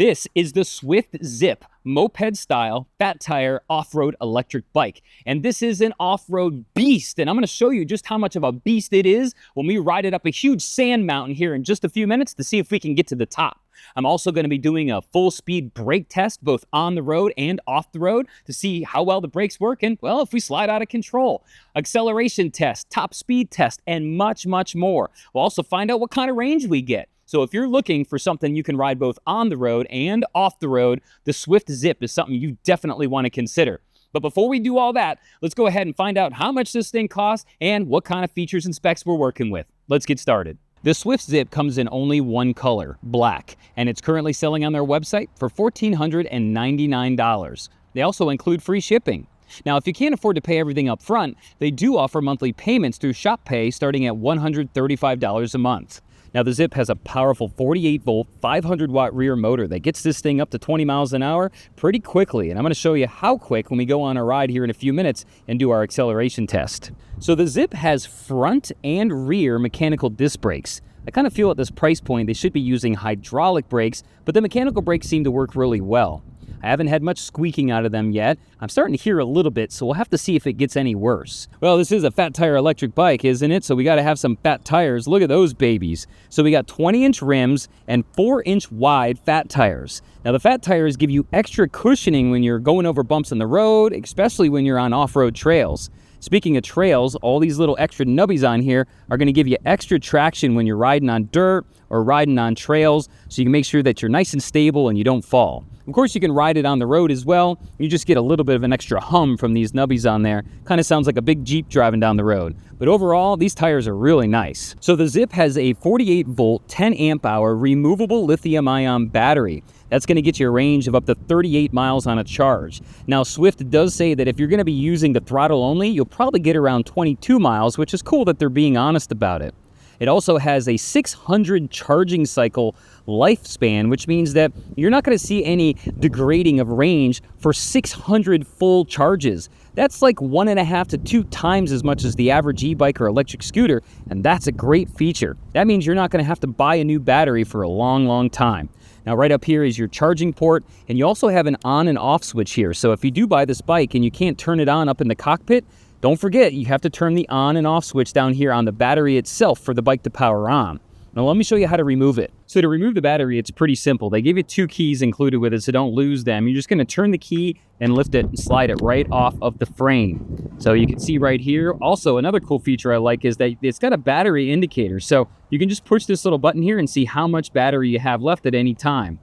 This is the SWFT Zip moped-style, fat-tire, off-road electric bike. And this is an off-road beast. And I'm going to show you just how much of a beast it is when we ride it up a huge sand mountain here in just a few minutes to see if we can get to the top. I'm also going to be doing a full-speed brake test, both on the road and off the road, to see how well the brakes work and, well, if we slide out of control. Acceleration test, top speed test, and much, much more. We'll also find out what kind of range we get. So if you're looking for something you can ride both on the road and off the road, the SWFT Zip is something you definitely want to consider. But before we do all that, let's go ahead and find out how much this thing costs and what kind of features and specs we're working with. Let's get started. The SWFT Zip comes in only one color, black, and it's currently selling on their website for $1,499. They also include free shipping. Now, if you can't afford to pay everything up front, they do offer monthly payments through Shop Pay starting at $135 a month. Now, the Zip has a powerful 48-volt, 500-watt rear motor that gets this thing up to 20 miles an hour pretty quickly. And I'm going to show you how quick when we go on a ride here in a few minutes and do our acceleration test. So the Zip has front and rear mechanical disc brakes. I kind of feel at this price point they should be using hydraulic brakes, but the mechanical brakes seem to work really well. I haven't had much squeaking out of them yet. I'm starting to hear a little bit, so we'll have to see if it gets any worse. Well, this is a fat tire electric bike, isn't it? So we got to have some fat tires. Look at those babies. So we got 20-inch rims and 4-inch wide fat tires. Now, the fat tires give you extra cushioning when you're going over bumps on the road, especially when you're on off-road trails. Speaking of trails, all these little extra nubbies on here are going to give you extra traction when you're riding on dirt or riding on trails, so you can make sure that you're nice and stable and you don't fall. Of course, you can ride it on the road as well. You just get a little bit of an extra hum from these nubbies on there. Kind of sounds like a big Jeep driving down the road. But overall, these tires are really nice. So the Zip has a 48-volt, 10-amp-hour removable lithium-ion battery. That's going to get you a range of up to 38 miles on a charge. Now, SWFT does say that if you're going to be using the throttle only, you'll probably get around 22 miles, which is cool that they're being honest about it. It also has a 600 charging cycle lifespan, which means that you're not going to see any degrading of range for 600 full charges. That's like 1.5 to 2 times as much as the average e-bike or electric scooter, and that's a great feature. That means you're not going to have to buy a new battery for a long, long time. Now, right up here is your charging port, and you also have an on and off switch here. So if you do buy this bike and you can't turn it on up in the cockpit, don't forget, you have to turn the on and off switch down here on the battery itself for the bike to power on. Now, let me show you how to remove it. So to remove the battery, it's pretty simple. They give you 2 keys included with it, so don't lose them. You're just going to turn the key and lift it and slide it right off of the frame. So you can see right here. Also, another cool feature I like is that it's got a battery indicator. So you can just push this little button here and see how much battery you have left at any time.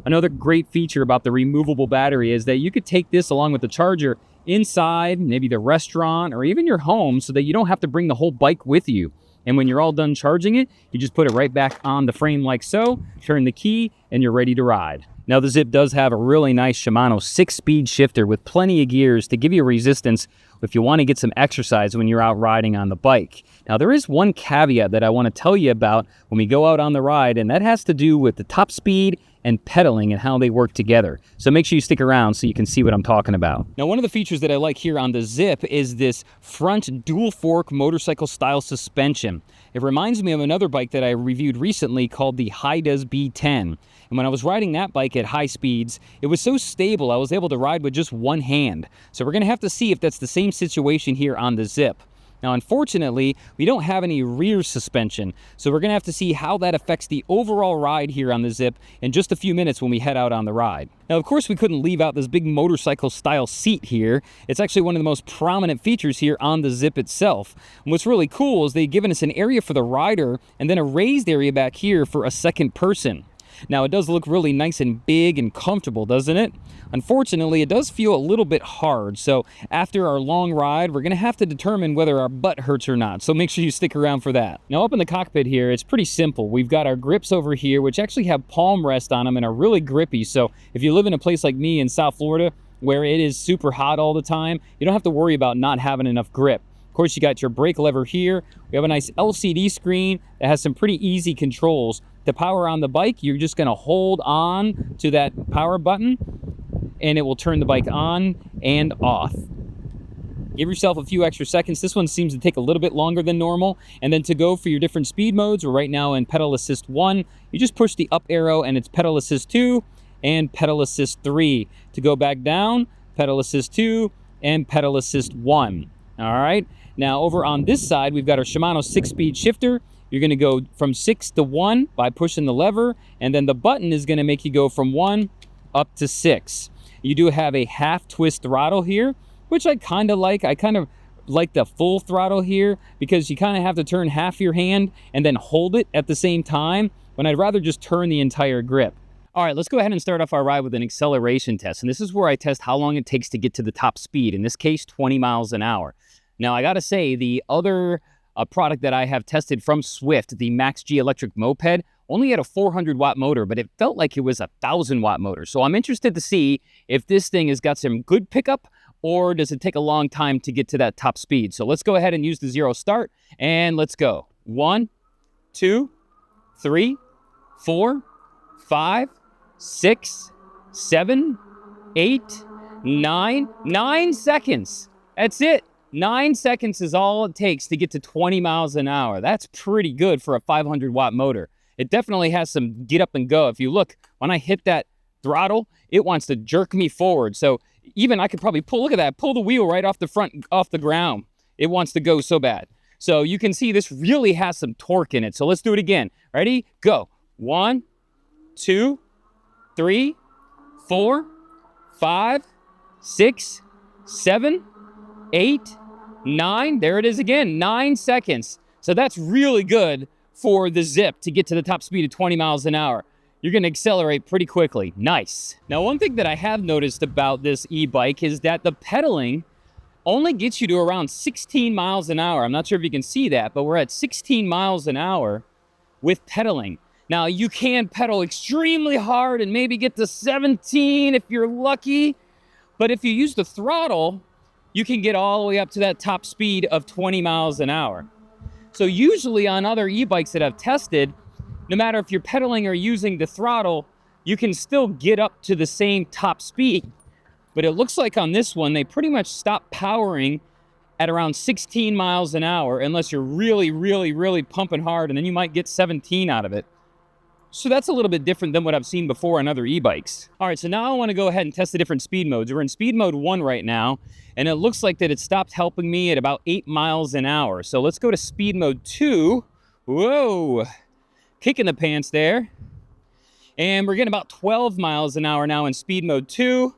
Another great feature about the removable battery is that you could take this along with the charger inside, maybe the restaurant, or even your home, so that you don't have to bring the whole bike with you. And when you're all done charging it, you just put it right back on the frame like so, turn the key, and you're ready to ride. Now, the Zip does have a really nice Shimano 6-speed shifter with plenty of gears to give you resistance if you want to get some exercise when you're out riding on the bike. Now, there is one caveat that I want to tell you about when we go out on the ride, and that has to do with the top speed and pedaling and how they work together. So make sure you stick around so you can see what I'm talking about. Now, one of the features that I like here on the Zip is this front dual fork motorcycle style suspension. It reminds me of another bike that I reviewed recently called the Haidas B10. And when I was riding that bike at high speeds, it was so stable I was able to ride with just one hand. So we're going to have to see if that's the same situation here on the Zip. Now, unfortunately, we don't have any rear suspension, so we're going to have to see how that affects the overall ride here on the Zip in just a few minutes when we head out on the ride. Now, of course, we couldn't leave out this big motorcycle-style seat here. It's actually one of the most prominent features here on the Zip itself. And what's really cool is they've given us an area for the rider and then a raised area back here for a second person. Now, it does look really nice and big and comfortable, doesn't it? Unfortunately, it does feel a little bit hard, so after our long ride, we're going to have to determine whether our butt hurts or not, so make sure you stick around for that. Now, up in the cockpit here, it's pretty simple. We've got our grips over here, which actually have palm rest on them and are really grippy, so if you live in a place like me in South Florida, where it is super hot all the time, you don't have to worry about not having enough grip. Of course, you got your brake lever here. We have a nice LCD screen that has some pretty easy controls. To power on the bike, you're just going to hold on to that power button and it will turn the bike on and off. Give yourself a few extra seconds. This one seems to take a little bit longer than normal. And then to go for your different speed modes, we're right now in pedal assist 1. You just push the up arrow and it's pedal assist 2. and pedal assist 3. To go back down, pedal assist 2 and pedal assist 1. All right. Now over on this side, we've got our Shimano 6-speed shifter. You're going to go from 6 to 1 by pushing the lever, and then the button is going to make you go from 1 up to 6. You do have a half twist throttle here, which I kind of like. I kind of like the full throttle here because you kind of have to turn half your hand and then hold it at the same time, when I'd rather just turn the entire grip. All right, let's go ahead and start off our ride with an acceleration test. And this is where I test how long it takes to get to the top speed, in this case, 20 miles an hour. Now, I gotta say, the other product that I have tested from Swift, the Max G electric moped, only had a 400-watt motor, but it felt like it was a 1,000-watt motor. So I'm interested to see if this thing has got some good pickup, or does it take a long time to get to that top speed. So let's go ahead and use the 0 start, and let's go. 1, 2, 3, 4, 5, 6, 7, 8, 9. 9 seconds. That's it. 9 seconds is all it takes to get to 20 miles an hour. That's pretty good for a 500-watt motor. It definitely has some get up and go. If you look, when I hit that throttle, it wants to jerk me forward. So even I could probably look at that, pull the wheel right off the front, off the ground. It wants to go so bad. So you can see this really has some torque in it. So let's do it again. Ready? Go. 1, 2, 3, 4, 5, 6, 7, 8, 9. There it is again, 9 seconds. So that's really good for the Zip to get to the top speed of 20 miles an hour. You're going to accelerate pretty quickly. Nice. Now, one thing that I have noticed about this e-bike is that the pedaling only gets you to around 16 miles an hour. I'm not sure if you can see that, but we're at 16 miles an hour with pedaling. Now, you can pedal extremely hard and maybe get to 17 if you're lucky, but if you use the throttle, you can get all the way up to that top speed of 20 miles an hour. So usually on other e-bikes that I've tested, no matter if you're pedaling or using the throttle, you can still get up to the same top speed. But it looks like on this one, they pretty much stop powering at around 16 miles an hour, unless you're really, really, really pumping hard, and then you might get 17 out of it. So that's a little bit different than what I've seen before on other e-bikes. All right, so now I want to go ahead and test the different speed modes. We're in speed mode 1 right now, and it looks like that it stopped helping me at about 8 miles an hour. So let's go to speed mode 2. Whoa, kicking the pants there. And we're getting about 12 miles an hour now in speed mode 2.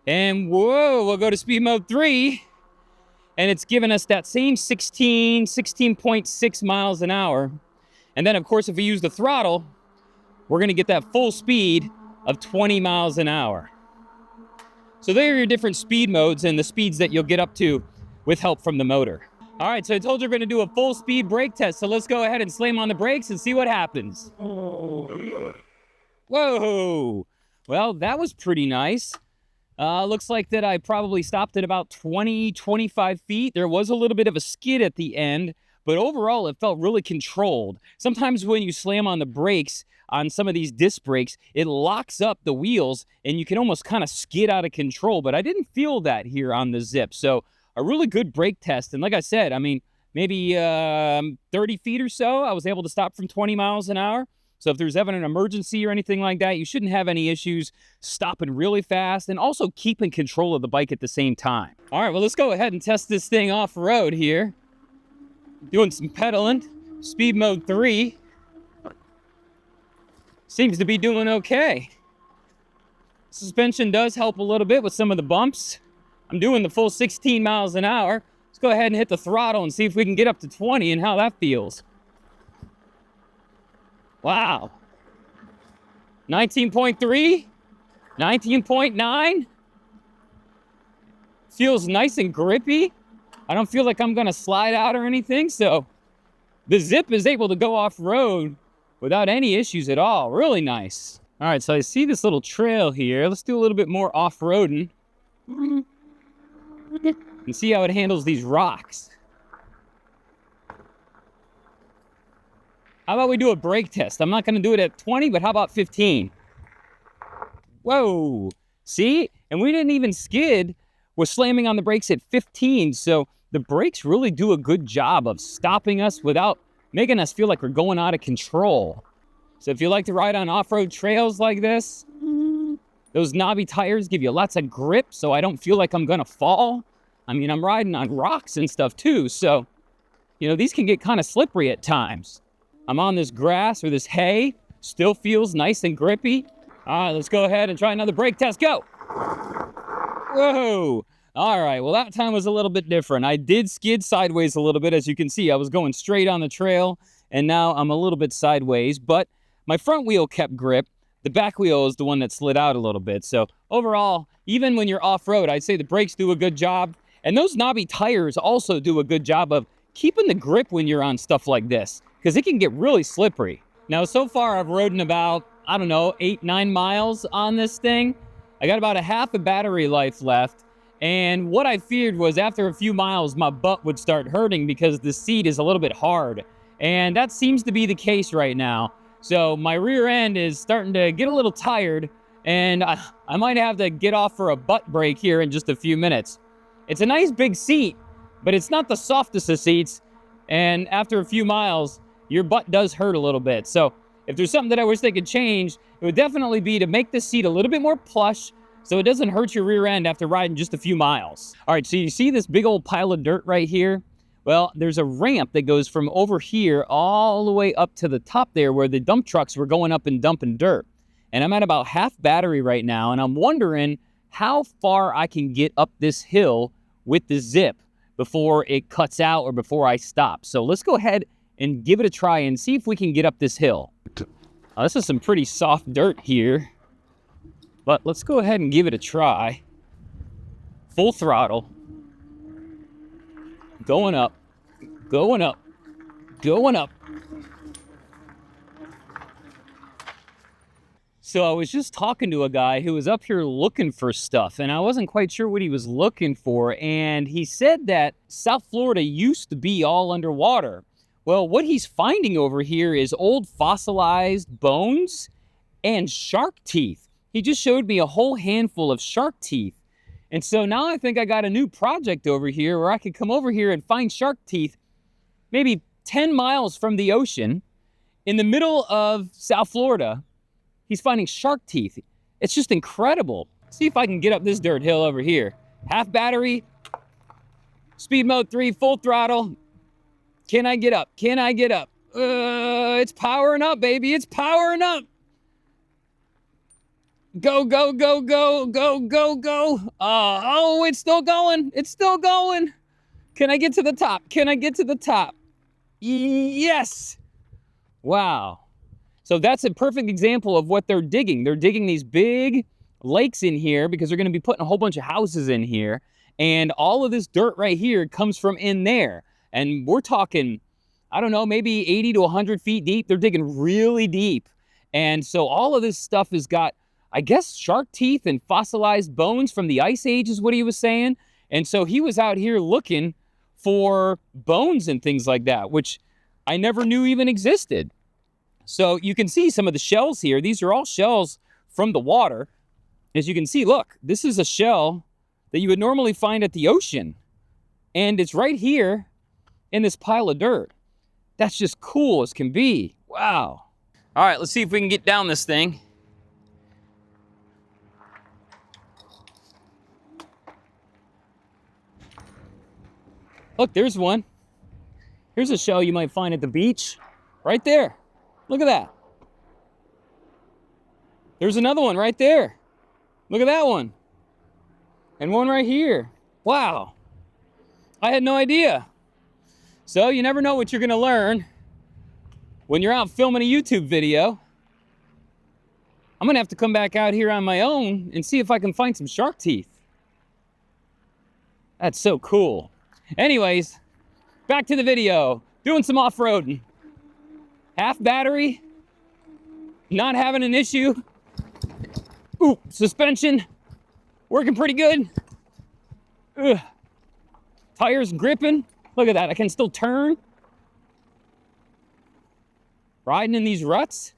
And whoa, we'll go to speed mode 3. And it's giving us that same 16.6 miles an hour. And then, of course, if we use the throttle, we're going to get that full speed of 20 miles an hour. So there are your different speed modes and the speeds that you'll get up to with help from the motor. All right, so I told you we're going to do a full speed brake test. So let's go ahead and slam on the brakes and see what happens. Whoa. Well, that was pretty nice. Looks like that I probably stopped at about 25 feet. There was a little bit of a skid at the end, but overall it felt really controlled. Sometimes when you slam on the brakes on some of these disc brakes, it locks up the wheels and you can almost kind of skid out of control, but I didn't feel that here on the Zip. So a really good brake test. And like I said, I mean, maybe 30 feet or so, I was able to stop from 20 miles an hour. So if there's ever an emergency or anything like that, you shouldn't have any issues stopping really fast and also keeping control of the bike at the same time. All right, well, let's go ahead and test this thing off-road here. Doing some pedaling, speed mode 3. Seems to be doing okay. Suspension does help a little bit with some of the bumps. I'm doing the full 16 miles an hour. Let's go ahead and hit the throttle and see if we can get up to 20 and how that feels. Wow. 19.3, 19.9. Feels nice and grippy. I don't feel like I'm gonna slide out or anything, so the Zip is able to go off-road without any issues at all. Really nice. All right, so I see this little trail here. Let's do a little bit more off-roading and see how it handles these rocks. How about we do a brake test? I'm not going to do it at 20, but how about 15? Whoa. See? And we didn't even skid. We're slamming on the brakes at 15. So the brakes really do a good job of stopping us without making us feel like we're going out of control. So if you like to ride on off-road trails like this, Those knobby tires give you lots of grip, so I don't feel like I'm gonna fall. I mean, I'm riding on rocks and stuff too, so, you know, these can get kind of slippery at times. I'm on this grass or this hay, still feels nice and grippy. All right, let's go ahead and try another brake test, go. Whoa. All right, well, that time was a little bit different. I did skid sideways a little bit. As you can see, I was going straight on the trail, and now I'm a little bit sideways, but my front wheel kept grip. The back wheel is the one that slid out a little bit. So overall, even when you're off-road, I'd say the brakes do a good job. And those knobby tires also do a good job of keeping the grip when you're on stuff like this, because it can get really slippery. Now, so far, I've ridden about, I don't know, 8-9 miles on this thing. I got about a half a battery life left. And what I feared was after a few miles, my butt would start hurting because the seat is a little bit hard. And that seems to be the case right now. So my rear end is starting to get a little tired, and I might have to get off for a butt break here in just a few minutes. It's a nice big seat, but it's not the softest of seats. And after a few miles, your butt does hurt a little bit. So if there's something that I wish they could change, it would definitely be to make the seat a little bit more plush so it doesn't hurt your rear end after riding just a few miles. All right, so you see this big old pile of dirt right here? Well, there's a ramp that goes from over here all the way up to the top there where the dump trucks were going up and dumping dirt. And I'm at about half battery right now, and I'm wondering how far I can get up this hill with the Zip before it cuts out or before I stop. So let's go ahead and give it a try and see if we can get up this hill. This is some pretty soft dirt here, but let's go ahead and give it a try. Full throttle. Going up, going up, going up. So I was just talking to a guy who was up here looking for stuff, and I wasn't quite sure what he was looking for. And he said that South Florida used to be all underwater. Well, what he's finding over here is old fossilized bones and shark teeth. He just showed me a whole handful of shark teeth. And so now I think I got a new project over here where I could come over here and find shark teeth maybe 10 miles from the ocean in the middle of South Florida. He's finding shark teeth. It's just incredible. See if I can get up this dirt hill over here. Half battery, speed mode 3, full throttle. Can I get up? Can I get up? It's powering up, baby. It's powering up. Go, go, go, go, go, go, go. Oh, it's still going. It's still going. Can I get to the top? Can I get to the top? Yes. Wow. So that's a perfect example of what they're digging. They're digging these big lakes in here because they're going to be putting a whole bunch of houses in here. And all of this dirt right here comes from in there. And we're talking, I don't know, maybe 80 to 100 feet deep. They're digging really deep. And so all of this stuff has got, I guess, shark teeth and fossilized bones from the Ice Age is what he was saying. And so he was out here looking for bones and things like that, which I never knew even existed. So you can see some of the shells here. These are all shells from the water. As you can see, look, this is a shell that you would normally find at the ocean. And it's right here in this pile of dirt. That's just cool as can be. Wow. All right, let's see if we can get down this thing. Look, there's one. Here's a shell you might find at the beach. Right there. Look at that. There's another one right there. Look at that one. And one right here. Wow. I had no idea. So you never know what you're going to learn when you're out filming a YouTube video. I'm going to have to come back out here on my own and see if I can find some shark teeth. That's so cool. Anyways, back to the video. Doing some off-roading. Half battery. Not having an issue. Ooh, suspension. Working pretty good. Ugh. Tires gripping. Look at that. I can still turn. Riding in these ruts.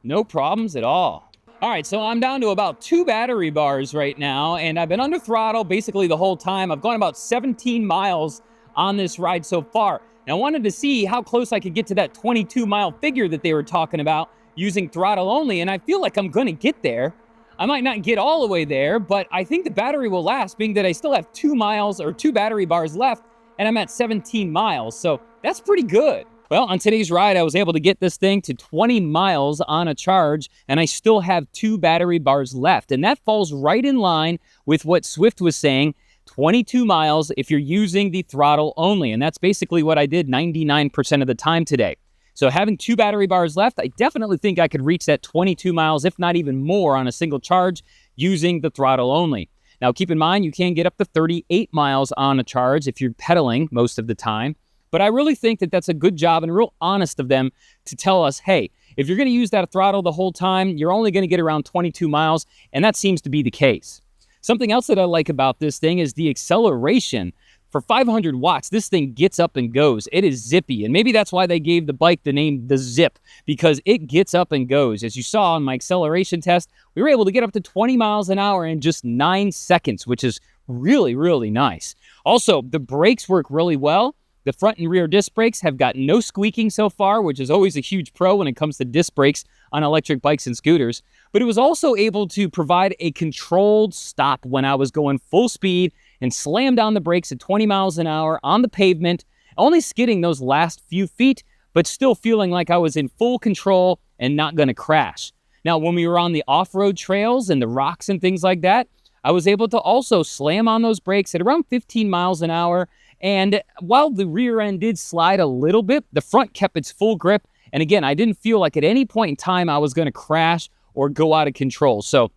No problems at all. All right, so I'm down to about 2 battery bars right now, and I've been under throttle basically the whole time. I've gone about 17 miles on this ride so far. And I wanted to see how close I could get to that 22-mile figure that they were talking about using throttle only, and I feel like I'm going to get there. I might not get all the way there, but I think the battery will last, being that I still have 2 miles or 2 battery bars left, and I'm at 17 miles, so that's pretty good. Well, on today's ride, I was able to get this thing to 20 miles on a charge, and I still have 2 battery bars left, and that falls right in line with what Swift was saying, 22 miles if you're using the throttle only, and that's basically what I did 99% of the time today. So having 2 battery bars left, I definitely think I could reach that 22 miles, if not even more, on a single charge using the throttle only. Now, keep in mind, you can get up to 38 miles on a charge if you're pedaling most of the time. But I really think that that's a good job and real honest of them to tell us, hey, if you're going to use that throttle the whole time, you're only going to get around 22 miles, and that seems to be the case. Something else that I like about this thing is the acceleration. For 500 watts, this thing gets up and goes. It is zippy, and maybe that's why they gave the bike the name the Zip, because it gets up and goes. As you saw on my acceleration test, we were able to get up to 20 miles an hour in just 9 seconds, which is really, really nice. Also, the brakes work really well. The front and rear disc brakes have got no squeaking so far, which is always a huge pro when it comes to disc brakes on electric bikes and scooters. But it was also able to provide a controlled stop when I was going full speed and slam down the brakes at 20 miles an hour on the pavement, only skidding those last few feet, but still feeling like I was in full control and not going to crash. Now, when we were on the off-road trails and the rocks and things like that, I was able to also slam on those brakes at around 15 miles an hour. And while the rear end did slide a little bit, the front kept its full grip. And again, I didn't feel like at any point in time I was going to crash or go out of control. So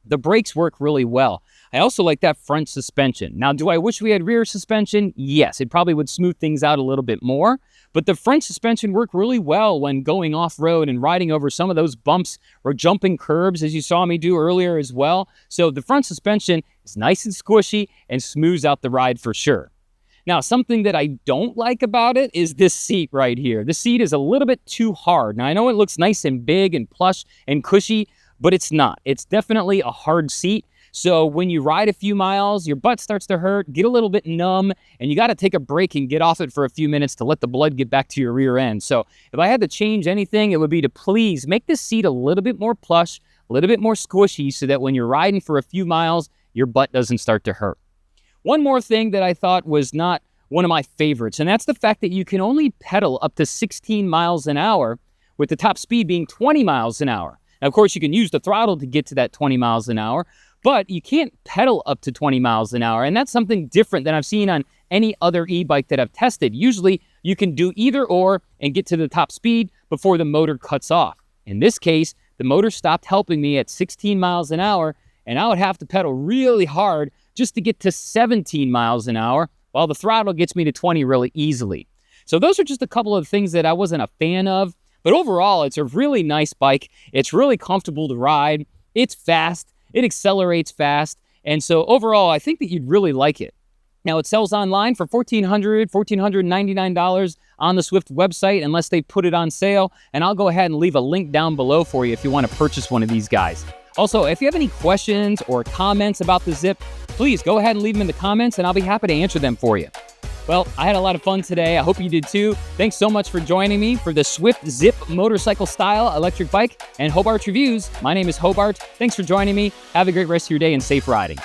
the brakes work really well. I also like that front suspension. Now, do I wish we had rear suspension? Yes, it probably would smooth things out a little bit more. But the front suspension worked really well when going off-road and riding over some of those bumps or jumping curbs, as you saw me do earlier as well. So the front suspension is nice and squishy and smooths out the ride for sure. Now, something that I don't like about it is this seat right here. The seat is a little bit too hard. Now, I know it looks nice and big and plush and cushy, but it's not. It's definitely a hard seat. So when you ride a few miles, your butt starts to hurt, get a little bit numb, and you got to take a break and get off it for a few minutes to let the blood get back to your rear end. So if I had to change anything, it would be to please make this seat a little bit more plush, a little bit more squishy, so that when you're riding for a few miles, your butt doesn't start to hurt. One more thing that I thought was not one of my favorites, and that's the fact that you can only pedal up to 16 miles an hour, with the top speed being 20 miles an hour. Now, of course, you can use the throttle to get to that 20 miles an hour, but you can't pedal up to 20 miles an hour, and that's something different than I've seen on any other e-bike that I've tested. Usually, you can do either or and get to the top speed before the motor cuts off. In this case, the motor stopped helping me at 16 miles an hour, and I would have to pedal really hard just to get to 17 miles an hour, while the throttle gets me to 20 really easily. So those are just a couple of things that I wasn't a fan of, but overall, it's a really nice bike. It's really comfortable to ride. It's fast. It accelerates fast. And so overall, I think that you'd really like it. Now, it sells online for $1,499 on the Swift website, unless they put it on sale. And I'll go ahead and leave a link down below for you if you want to purchase one of these guys. Also, if you have any questions or comments about the Zip, please go ahead and leave them in the comments, and I'll be happy to answer them for you. Well, I had a lot of fun today. I hope you did too. Thanks so much for joining me for the Swift Zip motorcycle style electric bike and Hobart Reviews. My name is Hobart. Thanks for joining me. Have a great rest of your day and safe riding.